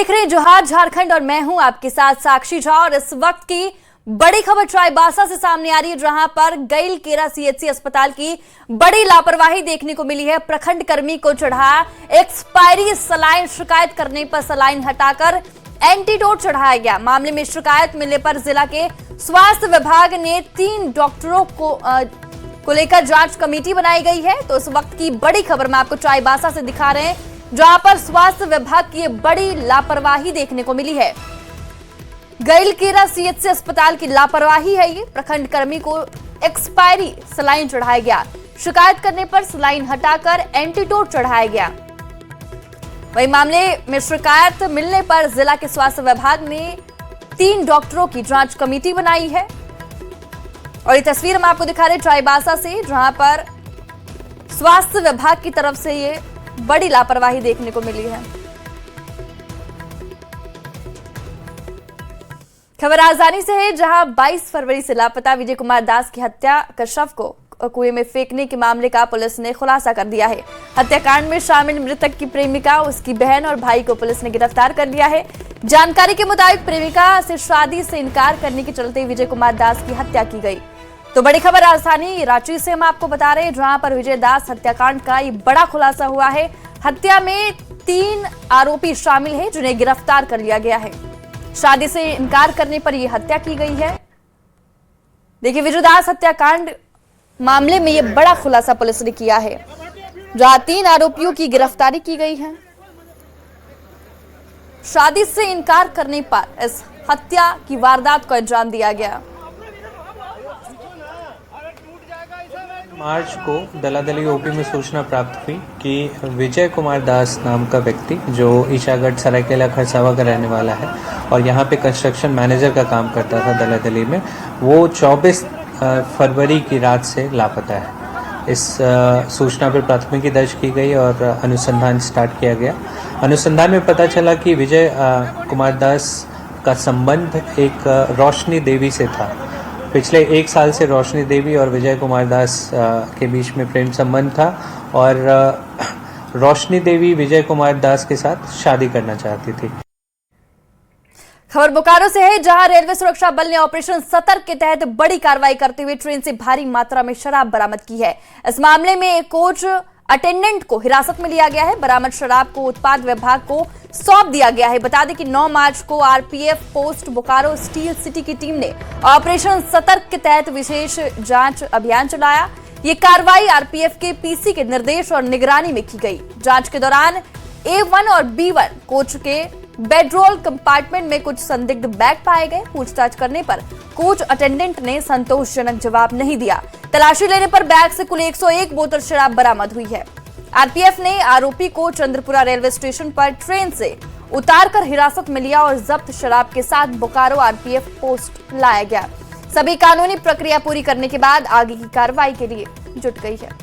देख रहे हैं जोहार झारखंड और मैं हूं आपके साथ साक्षी झा। और इस वक्त की बड़ी खबर चाईबासा से सामने आ रही है, जहां पर गैल केरा सीएचसी अस्पताल की बड़ी लापरवाही देखने को मिली है। प्रखंड कर्मी को चढ़ाया एक्सपायरी सलाइन, शिकायत करने पर सलाइन हटाकर एंटीडोट चढ़ाया गया। मामले में शिकायत मिलने पर जिला के स्वास्थ्य विभाग ने 3 डॉक्टरों को लेकर जांच कमेटी बनाई गई है। तो इस वक्त की बड़ी खबर में आपको चाईबासा से दिखा रहे हैं, जहां पर स्वास्थ्य विभाग की बड़ी लापरवाही देखने को मिली है। गैल केरा सीएचसी अस्पताल की लापरवाही है ये। प्रखंड कर्मी को एक्सपायरी सलाइन चढ़ाया गया, शिकायत करने पर सलाइन हटाकर एंटीडोट चढ़ाया गया। वही मामले में शिकायत मिलने पर जिला के स्वास्थ्य विभाग ने 3 डॉक्टरों की जांच कमेटी बनाई है। और ये तस्वीर हम आपको दिखा रहे चाईबासा से, जहां पर स्वास्थ्य विभाग की तरफ से ये बड़ी लापरवाही देखने को मिली है। खबर राजधानी से है, जहां 22 फरवरी से लापता विजय कुमार दास की हत्या कर शव को कुएं में फेंकने के मामले का पुलिस ने खुलासा कर दिया है। हत्याकांड में शामिल मृतक की प्रेमिका, उसकी बहन और भाई को पुलिस ने गिरफ्तार कर लिया है। जानकारी के मुताबिक प्रेमिका से शादी से इनकार करने के चलते विजय कुमार दास की हत्या की गई। तो बड़ी खबर राजधानी रांची से हम आपको बता रहे हैं, जहां पर विजय दास हत्याकांड का ये बड़ा खुलासा हुआ है। हत्या में 3 आरोपी शामिल हैं, जिन्हें गिरफ्तार कर लिया गया है। शादी से इनकार करने पर यह हत्या की गई है। देखिए, विजय दास हत्याकांड मामले में यह बड़ा खुलासा पुलिस ने किया है, जहां 3 आरोपियों की गिरफ्तारी की गई है। शादी से इनकार करने पर इस हत्या की वारदात को अंजाम दिया गया। मार्च को दलादली ओपी में सूचना प्राप्त हुई कि विजय कुमार दास नाम का व्यक्ति, जो ईशागढ़ सरायकेला खरसावा का रहने वाला है और यहाँ पे कंस्ट्रक्शन मैनेजर का काम करता था दलादली में, वो 24 फरवरी की रात से लापता है। इस सूचना पर प्राथमिकी दर्ज की गई और अनुसंधान स्टार्ट किया गया। अनुसंधान में पता चला कि विजय कुमार दास का संबंध एक रोशनी देवी से था। पिछले 1 साल से रोशनी देवी और विजय कुमार दास के बीच में प्रेम संबंध था और रोशनी देवी विजय कुमार दास के साथ शादी करना चाहती थी। खबर बोकारो से है, जहां रेलवे सुरक्षा बल ने ऑपरेशन सतर्क के तहत बड़ी कार्रवाई करते हुए ट्रेन से भारी मात्रा में शराब बरामद की है। इस मामले में एक कोच अटेंडेंट को हिरासत में लिया गया है। बरामद शराब को उत्पाद विभाग को सौंप दिया गया है। बता दें कि 9 मार्च को RPF post Bokaro steel city की टीम ने ऑपरेशन सतर्क के तहत विशेष जांच अभियान चलाया। ये कार्रवाई आरपीएफ के पीसी के निर्देश और निगरानी में की गई। जांच के दौरान A1 और B1 कोच के बेडरोल कंपार्टमेंट में कुछ संदिग्ध बैग पाए गए। पूछताछ करने पर कोच अटेंडेंट ने संतोषजनक जवाब नहीं दिया। तलाशी लेने पर बैग से कुल 101 बोतल शराब बरामद हुई है। आरपीएफ ने आरोपी को चंद्रपुरा रेलवे स्टेशन पर ट्रेन से उतारकर हिरासत में लिया और जब्त शराब के साथ बोकारो आरपीएफ पोस्ट लाया गया। सभी कानूनी प्रक्रिया पूरी करने के बाद आगे की कार्रवाई के लिए जुट गई है।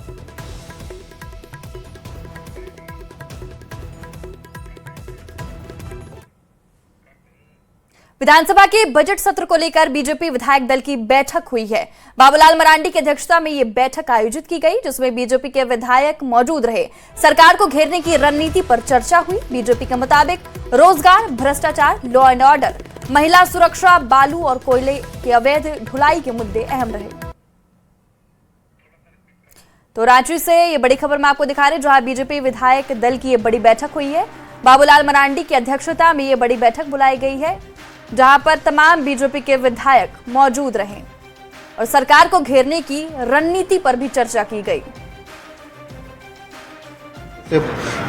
विधानसभा के बजट सत्र को लेकर बीजेपी विधायक दल की बैठक हुई है। बाबूलाल मरांडी की अध्यक्षता में यह बैठक आयोजित की गई, जिसमें बीजेपी के विधायक मौजूद रहे। सरकार को घेरने की रणनीति पर चर्चा हुई। बीजेपी के मुताबिक रोजगार, भ्रष्टाचार, लॉ एंड ऑर्डर, महिला सुरक्षा, बालू और कोयले के अवैध ढुलाई के मुद्दे अहम रहे। तो रांची से ये बड़ी खबर मैं आपको दिखा रहे, जहां बीजेपी विधायक दल की यह बड़ी बैठक हुई है। बाबूलाल मरांडी की अध्यक्षता में यह बड़ी बैठक बुलाई गई है, जहां पर तमाम बीजेपी के विधायक मौजूद रहे और सरकार को घेरने की रणनीति पर भी चर्चा की गई।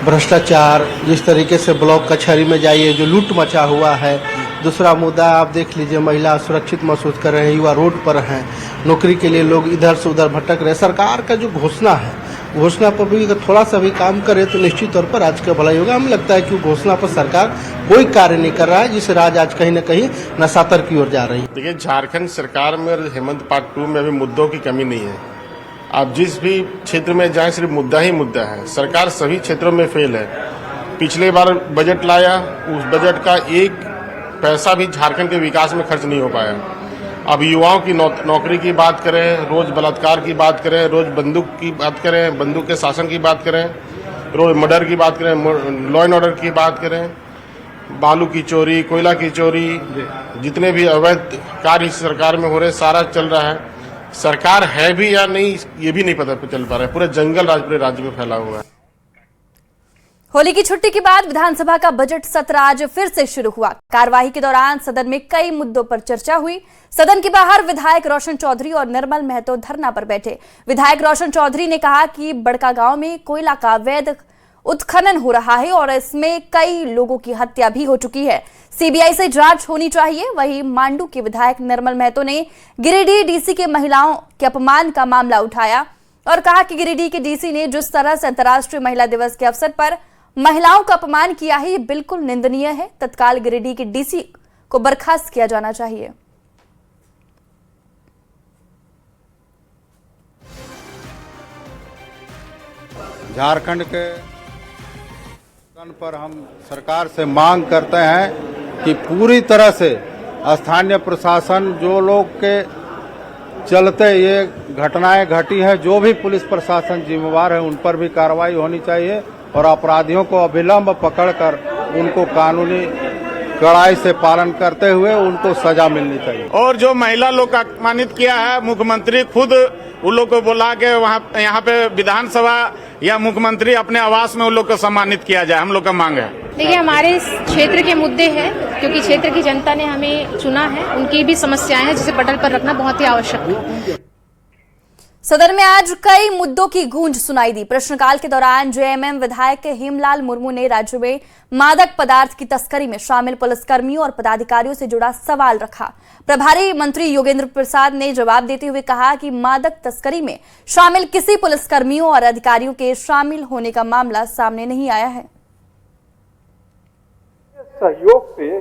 भ्रष्टाचार, जिस तरीके से ब्लॉक कचहरी में जाइए जो लूट मचा हुआ है। दूसरा मुद्दा आप देख लीजिए, महिला सुरक्षित महसूस कर रहे हैं, युवा रोड पर हैं, नौकरी के लिए लोग इधर से उधर भटक रहे। सरकार का जो घोषणा है, घोषणा पर भी अगर थोड़ा सा भी काम करे तो निश्चित तौर पर राज्य का भलाई होगा। हमें लगता है कि घोषणा पर सरकार कोई कार्य नहीं कर रहा है, जिससे राज्य आज कहीं न कहीं नशातर की ओर जा रही है। देखिए, झारखंड सरकार में और हेमंत पार्ट 2 में अभी मुद्दों की कमी नहीं है। आप जिस भी क्षेत्र में जाएं, सिर्फ मुद्दा ही मुद्दा है। सरकार सभी क्षेत्रों में फेल है। पिछले बार बजट लाया, उस बजट का एक पैसा भी झारखंड के विकास में खर्च नहीं हो पाया। अब युवाओं की नौकरी की बात करें, रोज बलात्कार की बात करें, रोज बंदूक की बात करें, बंदूक के शासन की बात करें, रोज मर्डर की बात करें, लॉ एंड ऑर्डर की बात करें, बालू की चोरी, कोयला की चोरी, जितने भी अवैध कार्य इस सरकार में हो रहे सारा चल रहा है। सरकार है भी या नहीं ये भी नहीं पता चल पा रहा है। पूरा जंगल पूरे राज्य में फैला हुआ है। होली की छुट्टी के बाद विधानसभा का बजट सत्र आज फिर से शुरू हुआ। कार्यवाही के दौरान सदन में कई मुद्दों पर चर्चा हुई। सदन के बाहर विधायक रोशन चौधरी और निर्मल महतो धरना पर बैठे। विधायक रोशन चौधरी ने कहा कि बड़का गांव में कोयला का अवैध उत्खनन हो रहा है और इसमें कई लोगों की हत्या भी हो चुकी है। सीबीआई से जांच होनी चाहिए। वहीं मांडू के विधायक निर्मल महतो ने गिरिडीह डीसी के महिलाओं के अपमान का मामला उठाया और कहा कि गिरिडीह के डीसी ने जिस तरह से अंतर्राष्ट्रीय महिला दिवस के अवसर पर महिलाओं का अपमान किया है, ये बिल्कुल निंदनीय है। तत्काल गिरिडीह के डीसी को बर्खास्त किया जाना चाहिए। झारखंड के पर हम सरकार से मांग करते हैं कि पूरी तरह से स्थानीय प्रशासन जो लोग के चलते ये घटनाएं घटी हैं, जो भी पुलिस प्रशासन जिम्मेवार है उन पर भी कार्रवाई होनी चाहिए और अपराधियों को अविलंब पकड़कर उनको कानूनी कड़ाई से पालन करते हुए उनको सजा मिलनी चाहिए। और जो महिला लोग का अपमानित किया है, मुख्यमंत्री खुद उन लोग को बुला के वहाँ यहाँ पे विधानसभा या मुख्यमंत्री अपने आवास में उन लोग को सम्मानित किया जाए, हम लोग का मांग है। देखिए, हमारे क्षेत्र के मुद्दे हैं क्योंकि क्षेत्र की जनता ने हमें चुना है, उनकी भी समस्याएं हैं जिसे पटल पर रखना बहुत ही आवश्यक है। सदन में आज कई मुद्दों की गूंज सुनाई दी। प्रश्नकाल के दौरान जेएमएम विधायक हेमलाल मुर्मू ने राज्य में मादक पदार्थ की तस्करी में शामिल पुलिसकर्मियों और पदाधिकारियों से जुड़ा सवाल रखा। प्रभारी मंत्री योगेंद्र प्रसाद ने जवाब देते हुए कहा कि मादक तस्करी में शामिल किसी पुलिसकर्मियों और अधिकारियों के शामिल होने का मामला सामने नहीं आया है। सहयोग से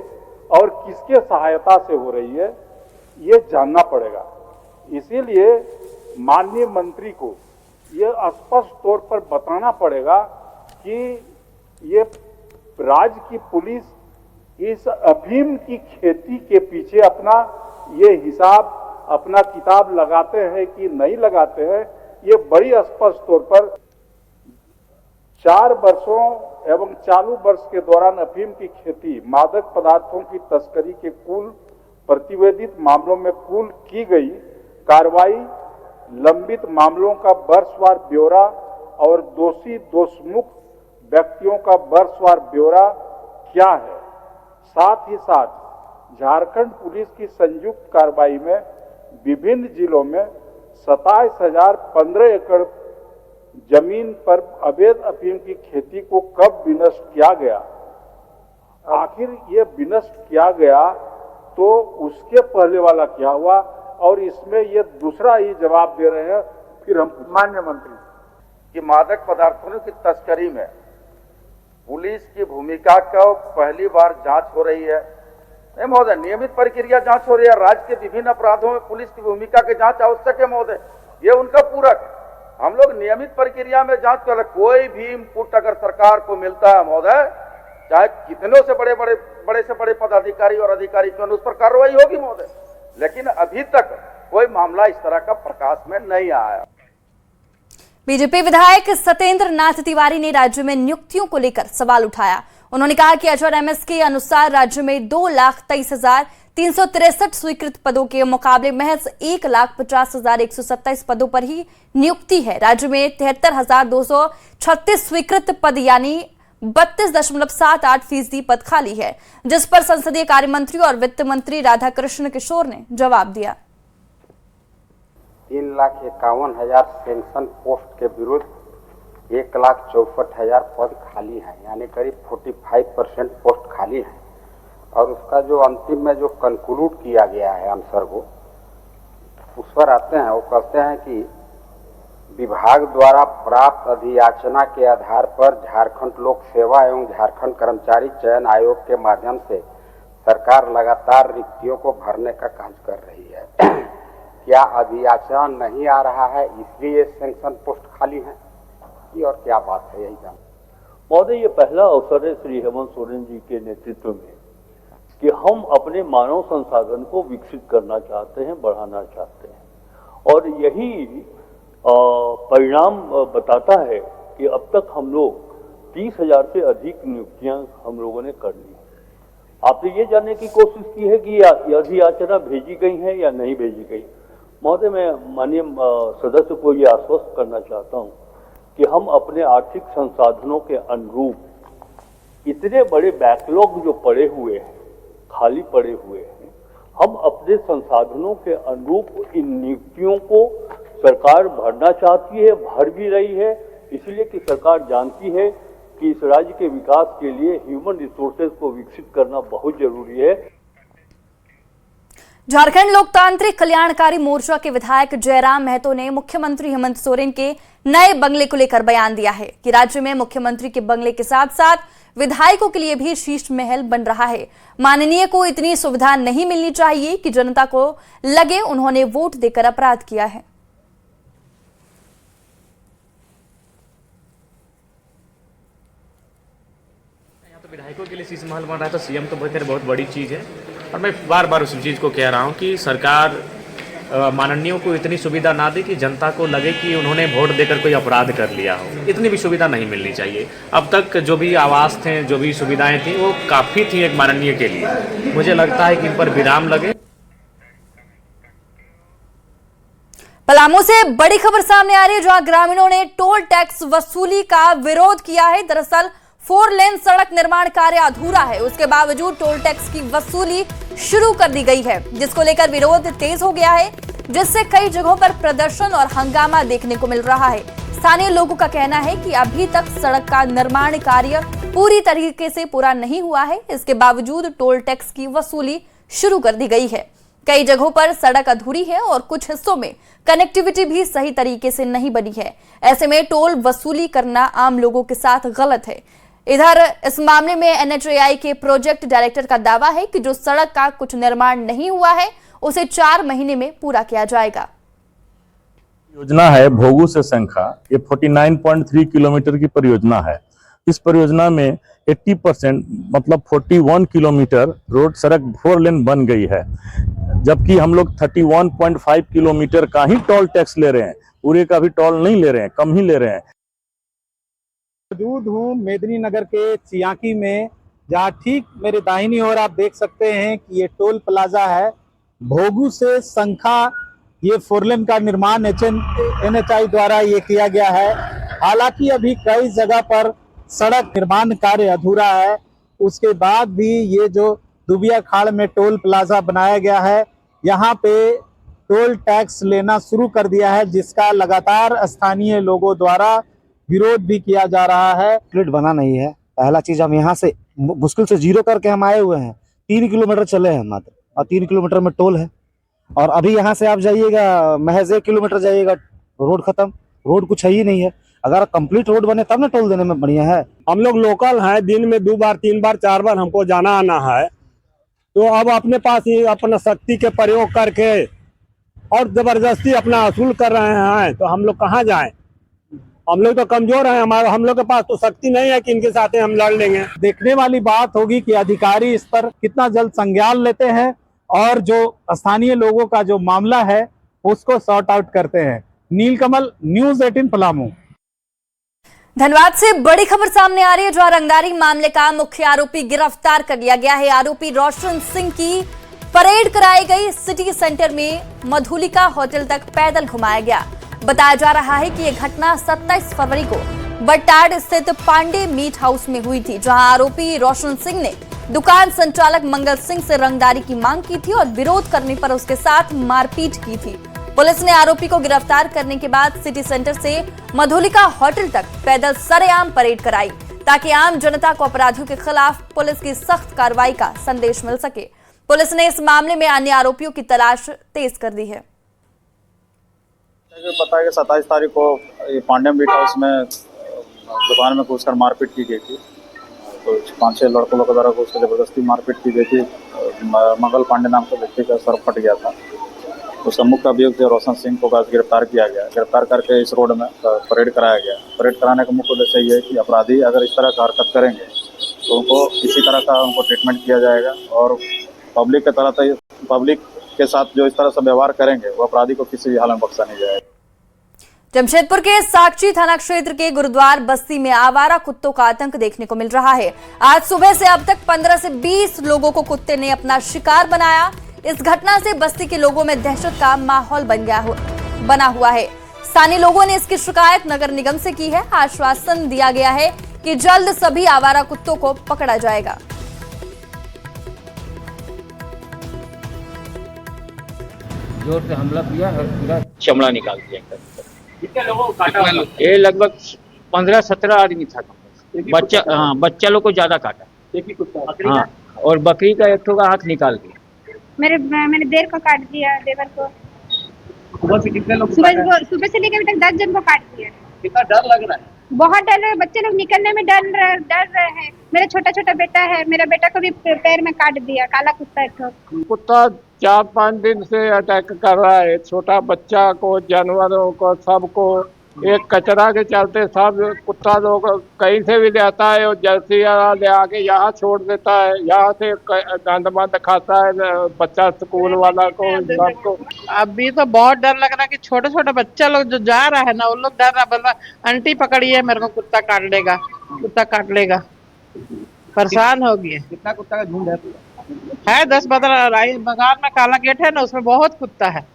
और किसके सहायता से हो रही है ये जानना पड़ेगा। इसीलिए माननीय मंत्री को ये स्पष्ट तौर पर बताना पड़ेगा कि ये राज्य की पुलिस इस अफीम की खेती के पीछे अपना ये हिसाब अपना किताब लगाते हैं कि नहीं लगाते हैं, ये बड़ी स्पष्ट तौर पर 4 वर्षों एवं चालू वर्ष के दौरान अफीम की खेती, मादक पदार्थों की तस्करी के कुल प्रतिवेदित मामलों में कुल की गई कार्रवाई, लंबित मामलों का वर्षवार ब्यौरा और दोषी दोषमुक्त व्यक्तियों का वर्षवार ब्यौरा क्या है। साथ ही साथ झारखंड पुलिस की संयुक्त कार्रवाई में विभिन्न जिलों में 27,015 एकड़ जमीन पर अवैध अफीम की खेती को कब विनष्ट किया गया, आखिर ये विनष्ट किया गया तो उसके पहले वाला क्या हुआ, और इसमें ये दूसरा ही जवाब दे रहे हैं। फिर हम माननीय मंत्री कि मादक पदार्थों की तस्करी में पुलिस की भूमिका का पहली बार जांच हो रही है। नहीं महोदय, नियमित प्रक्रिया जांच हो रही है। राज्य के विभिन्न अपराधों में पुलिस की भूमिका की जांच आवश्यक है महोदय, ये उनका पूरक। हम लोग नियमित प्रक्रिया में जांच कर, कोई भी इनपुट अगर सरकार को मिलता है महोदय, चाहे कितनों से बड़े से बड़े पदाधिकारी और अधिकारी क्यों, उस पर कार्रवाई होगी महोदय। लेकिन अभी तक कोई मामला इस तरह का प्रकाश में नहीं आया। बीजेपी विधायक सत्येंद्र नाथ तिवारी ने राज्य में नियुक्तियों को लेकर सवाल उठाया। उन्होंने कहा कि एचआरएमएस के अनुसार राज्य में 2,23,363 स्वीकृत पदों के मुकाबले महज 1,50,127 पदों पर ही नियुक्ति है। राज्य में 73,236 स्वीकृत पद यानी 32.78% पद खाली है, जिस पर संसदीय कार्य मंत्री और वित्त मंत्री राधाकृष्ण किशोर ने जवाब दिया। 3,51,000 सेंक्शन पोस्ट के विरुद्ध 1,64,000 पद खाली हैं, यानी करीब 45% पोस्ट खाली हैं। और उसका जो अंतिम में जो कंक्लूड किया गया है आंसर को, उस पर आते हैं। वो कहते हैं कि विभाग द्वारा प्राप्त अधियाचना के आधार पर झारखंड लोक सेवा एवं झारखंड कर्मचारी चयन आयोग के माध्यम से सरकार लगातार रिक्तियों को भरने का कार्य कर रही है। क्या अधियाचना नहीं आ रहा है इसलिए सेंक्शन पोस्ट खाली है, ये और क्या बात है, यही जान। महोदय, ये पहला अवसर है श्री हेमंत सोरेन जी के नेतृत्व में कि हम अपने मानव संसाधन को विकसित करना चाहते हैं, बढ़ाना चाहते हैं, और यही परिणाम बताता है कि अब तक हम लोग 30,000 से अधिक नियुक्तियां हम लोगों ने कर ली। आपने ये जानने की कोशिश की है कि अधियाचना भेजी गई है या नहीं भेजी गई? महोदय, मैं माननीय सदस्य को ये आश्वस्त करना चाहता हूँ कि हम अपने आर्थिक संसाधनों के अनुरूप इतने बड़े बैकलॉग जो पड़े हुए हैं, खाली पड़े हुए हैं, हम अपने संसाधनों के अनुरूप इन नियुक्तियों को सरकार भरना चाहती है, भर भी रही है, इसलिए कि सरकार जानती है कि इस राज्य के विकास के लिए ह्यूमन रिसोर्सेज को विकसित करना बहुत जरूरी है। झारखंड लोकतांत्रिक कल्याणकारी मोर्चा के विधायक जयराम महतो ने मुख्यमंत्री हेमंत सोरेन के नए बंगले को लेकर बयान दिया है कि राज्य में मुख्यमंत्री के बंगले के साथ साथ विधायकों के लिए भी शीश महल बन रहा है। माननीय को इतनी सुविधा नहीं मिलनी चाहिए कि जनता को लगे उन्होंने वोट देकर अपराध किया है। विधायकों के लिए शीश महल बन रहा है तो सीएम तो बहुत बड़ी चीज़ है, और मैं बार बार उस चीज़ को कह रहा हूँ कि सरकार माननीयों को इतनी सुविधा ना दे कि जनता को लगे कि उन्होंने वोट देकर कोई अपराध कर लिया हो। इतनी भी सुविधा नहीं मिलनी चाहिए। अब तक जो भी आवास थे, जो भी सुविधाएं थी, वो काफ़ी थी एक माननीय के लिए। मुझे लगता है कि इन पर विराम लगे। पलामू से बड़ी खबर सामने आ रही है, जहां ग्रामीणों ने टोल टैक्स वसूली का विरोध किया है। दरअसल 4 लेन सड़क निर्माण कार्य अधूरा है, उसके बावजूद टोल टैक्स की वसूली शुरू कर दी गई है, जिसको लेकर विरोध तेज हो गया है, जिससे कई जगहों पर प्रदर्शन और हंगामा देखने को मिल रहा है। स्थानीय लोगों का कहना है कि अभी तक सड़क का निर्माण कार्य पूरी तरीके से पूरा नहीं हुआ है, इसके बावजूद टोल टैक्स की वसूली शुरू कर दी गई है। कई जगहों पर सड़क अधूरी है और कुछ हिस्सों में कनेक्टिविटी भी सही तरीके से नहीं बनी है। ऐसे में टोल वसूली करना आम लोगों के साथ गलत है। इधर इस मामले में NHAI के प्रोजेक्ट डायरेक्टर का दावा है कि जो सड़क का कुछ निर्माण नहीं हुआ है उसे 4 महीने में पूरा किया जाएगा। योजना है भोगू से शंखा, ये 49.3 किलोमीटर की परियोजना है। इस परियोजना में 80% मतलब 41 किलोमीटर रोड सड़क 4 लेन बन गई है, जबकि हम लोग 31.5 किलोमीटर का ही टोल टैक्स ले रहे हैं, पूरे का भी टोल नहीं ले रहे हैं, कम ही ले रहे हैं। मौजूद हूँ मेदिनीनगर के चियाकी में, जहाँ ठीक मेरे दाहिनी ओर आप देख सकते हैं कि ये टोल प्लाजा है। भोगू से शंखा ये 4 लेन का निर्माण NHAI द्वारा ये किया गया है। हालांकि अभी कई जगह पर सड़क निर्माण कार्य अधूरा है, उसके बाद भी ये जो दुबिया खाड़ में टोल प्लाजा बनाया गया है, यहाँ पे टोल टैक्स लेना शुरू कर दिया है, जिसका लगातार स्थानीय लोगों द्वारा विरोध भी किया जा रहा है। प्लेट बना नहीं है। पहला चीज, हम यहाँ से मुश्किल से 0 करके हम आए हुए हैं, 3 किलोमीटर चले हैं मात्र, और 3 किलोमीटर में टोल है। और अभी यहाँ से आप जाइएगा महज 1 किलोमीटर जाइएगा, रोड खत्म, रोड कुछ है ही नहीं है। अगर कंप्लीट रोड बने तब ना टोल देने में बढ़िया है। हम लोग लोकल हैं, दिन में 2 बार 3 बार 4 बार हमको जाना आना है, तो अब अपने पास ही अपना शक्ति के प्रयोग करके और जबरदस्ती अपना वसूल कर रहे हैं, तो हम लोग कहाँ जाएं? हम लोग तो कमजोर हैं, हम लोग के पास तो शक्ति नहीं है कि इनके साथ हम लड़ लेंगे। देखने वाली बात होगी कि अधिकारी इस पर कितना जल्द संज्ञान लेते हैं और जो स्थानीय लोगों का जो मामला है उसको सॉर्ट आउट करते हैं। नीलकमल, न्यूज़ 18 पलामू। धनबाद से बड़ी खबर सामने आ रही है, जहां रंगदारी मामले का मुख्य आरोपी गिरफ्तार कर लिया गया है। आरोपी रोशन सिंह की परेड कराई गई। सिटी सेंटर में मधुलिका होटल तक पैदल घुमाया गया। बताया जा रहा है कि यह घटना 27 फरवरी को बट्टाड स्थित पांडे मीट हाउस में हुई थी, जहां आरोपी रोशन सिंह ने दुकान संचालक मंगल सिंह से रंगदारी की मांग की थी और विरोध करने पर उसके साथ मारपीट की थी। पुलिस ने आरोपी को गिरफ्तार करने के बाद सिटी सेंटर से मधुलिका होटल तक पैदल सरेआम परेड कराई, ताकि आम जनता को अपराधियों के खिलाफ पुलिस की सख्त कार्रवाई का संदेश मिल सके। पुलिस ने इस मामले में अन्य आरोपियों की तलाश तेज कर दी है। पता है कि 27 तारीख को पांडे मीट हाउस में दुकान में घुसकर मारपीट की गई थी, तो 5-6 लड़कों के द्वारा उसको जबरदस्ती मारपीट की गई थी। मंगल पांडे नाम के व्यक्ति का सर फट गया था। उसका मुख्य अभियुक्त जो रोशन सिंह को गिरफ्तार किया गया। गिरफ्तार करके इस रोड में परेड कराया गया। परेड कराने का मुख्य उद्देश्य ये है कि अपराधी अगर इस तरह का हरकत करेंगे तो उनको किसी तरह का उनको ट्रीटमेंट किया जाएगा, और पब्लिक के साथ जो इस तरह से व्यवहार करेंगे वो अपराधी को किसी भी हाल में बख्शा नहीं जाएगा। जमशेदपुर के साक्षी थाना क्षेत्र के गुरुद्वार बस्ती में आवारा कुत्तों का आतंक देखने को मिल रहा है। आज सुबह से अब तक 15 से 20 लोगों को कुत्ते ने अपना शिकार बनाया। इस घटना से बस्ती के लोगों में दहशत का माहौल बना हुआ है। स्थानीय लोगों ने इसकी शिकायत नगर निगम से की है। आश्वासन दिया गया है कि जल्द सभी आवारा कुत्तों को पकड़ा जाएगा। जोर से हमला किया और पूरा चमड़ा निकाल दिया। कितने लोगों को काटा? ये लगभग 15-17 आदमी था। बच्चा लोग को ज्यादा काटा। हाँ, और बकरी का एक का हाथ निकाल दिया। मैंने देर को काट दिया, देवर को। सुबह से कितने लोग? सुबह से लेकर अभी तक 10 जन को काट दिया। कितना डर लग रहा है? बहुत डर है। बच्चे लोग निकलने में डर रहे हैं। मेरा छोटा छोटा बेटा है, मेरा बेटा को भी पैर में काट दिया। काला कुत्ता है। कुत्ता 4-5 दिन से अटैक कर रहा है, छोटा बच्चा को, जानवरों को, सबको। एक कचरा के चलते सब कुत्ता लोग कहीं से भी ले आता है और जर्सी ले आके यहाँ छोड़ देता है। यहाँ से गंद मंद खाता है बच्चा, स्कूल वाला को, सबको। अभी तो बहुत डर लग रहा है कि छोटे छोटे बच्चा लोग जो जा रहा है ना, उन लोग डर रहा, बोल रहा आंटी पकड़िए मेरे को, कुत्ता काट लेगा, कुत्ता काट लेगा। परेशान हो गए। कितना कुत्ता का झुंड है 10-15। बंगाल में काला गेट है ना, उसमें बहुत कुत्ता है।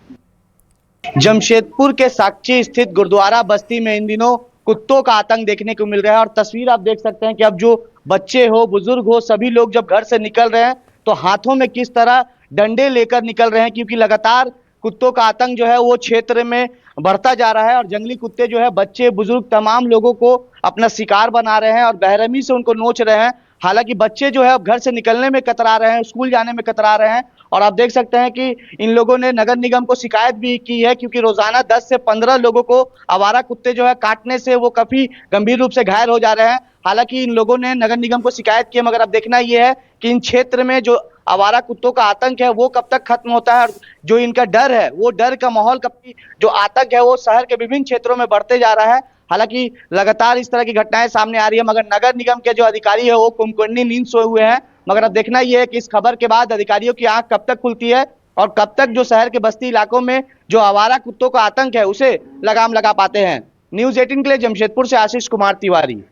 जमशेदपुर के साक्षी स्थित गुरुद्वारा बस्ती में इन दिनों कुत्तों का आतंक देखने को मिल रहा है। और तस्वीर आप देख सकते हैं कि अब जो बच्चे हो, बुजुर्ग हो, सभी लोग जब घर से निकल रहे हैं तो हाथों में किस तरह डंडे लेकर निकल रहे हैं, क्योंकि लगातार कुत्तों का आतंक जो है वो क्षेत्र में बढ़ता जा रहा है। और जंगली कुत्ते जो है बच्चे, बुजुर्ग, तमाम लोगों को अपना शिकार बना रहे हैं और बेरहमी से उनको नोच रहे हैं। हालांकि बच्चे जो है अब घर से निकलने में कतरा रहे हैं, स्कूल जाने में कतरा रहे हैं। और आप देख सकते हैं कि इन लोगों ने नगर निगम को शिकायत भी की है, क्योंकि रोजाना 10 से 15 लोगों को आवारा कुत्ते जो है काटने से वो काफी गंभीर रूप से घायल हो जा रहे हैं। हालांकि इन लोगों ने नगर निगम को शिकायत की है, मगर अब देखना यह है कि इन क्षेत्र में जो आवारा कुत्तों का आतंक है वो कब तक खत्म होता है। और जो इनका डर है, वो डर का माहौल कब, जो आतंक है वो शहर के विभिन्न क्षेत्रों में बढ़ते जा रहा है। हालांकि लगातार इस तरह की घटनाएं सामने आ रही है, मगर नगर निगम के जो अधिकारी है वो कुंभकर्णी नींद सोए हुए हैं। मगर अब देखना यह है कि इस खबर के बाद अधिकारियों की आंख कब तक खुलती है और कब तक जो शहर के बस्ती इलाकों में जो आवारा कुत्तों का आतंक है उसे लगाम लगा पाते हैं। न्यूज़ 18 के लिए जमशेदपुर से आशीष कुमार तिवारी।